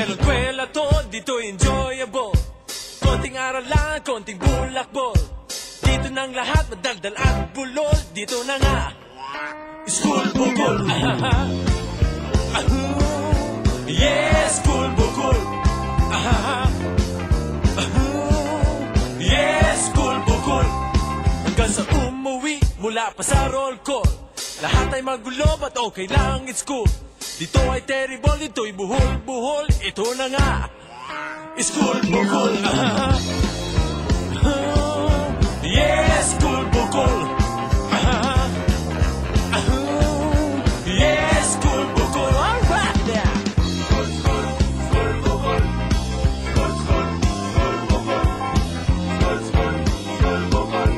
Eskwela to, dito enjoyable. Konting aralan, konting bulakbol. Dito nang lahat, madaldal at bulol. Dito na nga, school bukol. Yes, school bukol. Yes, school bukol. Hanggang sa umuwi, mula pa sa roll call. Lahat ay magulo, but okay lang, it's cool. Dito ay terrible, dito'y buhol-buhol. Ito na nga, school bukol. Yes, school bukol. Yes, school bukol. All right now. School bukol. School bukol. School bukol.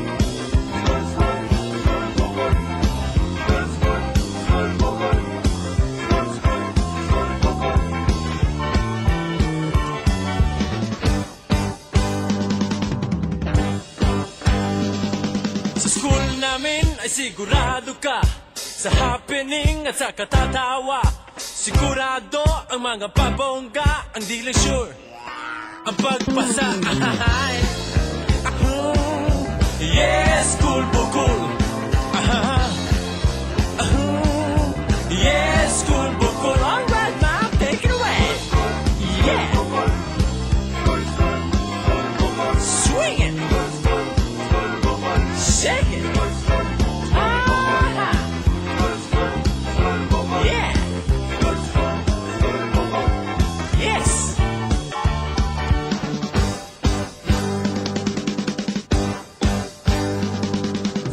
Sa school namin ay sigurado ka sa happening at sa katatawa. Sigurado ang mga pabongga, ang di lang sure ang pagpasa. Yes, school bukol. Yes, school bukol. All right, mom, take it away. Yeah. Swing it. Shake it. Yeah. Yes.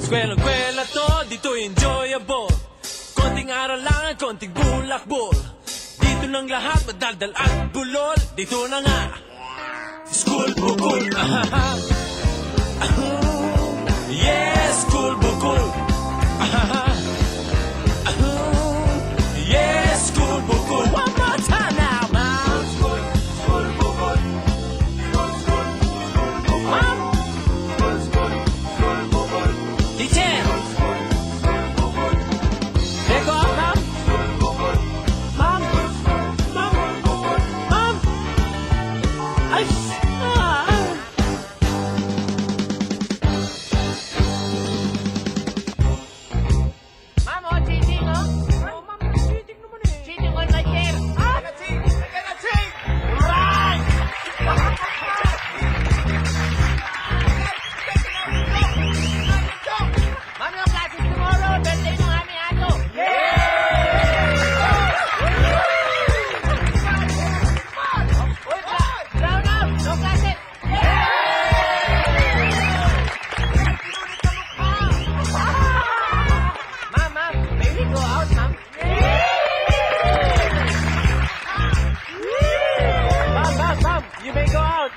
Eskwela to, dito enjoyable. Konting aralan, konting bulakbol. Dito nang lahat, madaldal at bulol. Dito na nga, school bukol. Yes, school bukol. Yes, school bukol. One more time now, mom. School bukol. Mom. Teacher. There go, mom. Mom. Mom. Ay. Ma'am, oh, cheating, oh. Oh, ma'am, cheating naman eh. Cheating on my chair. I can cheat! I cannot cheat! Right! Ma'am, yung classes tomorrow, birthday ng aming ato. Uy, brown out, no classes. Ma'am, may we go out, ma'am? Ma'am, you may go out.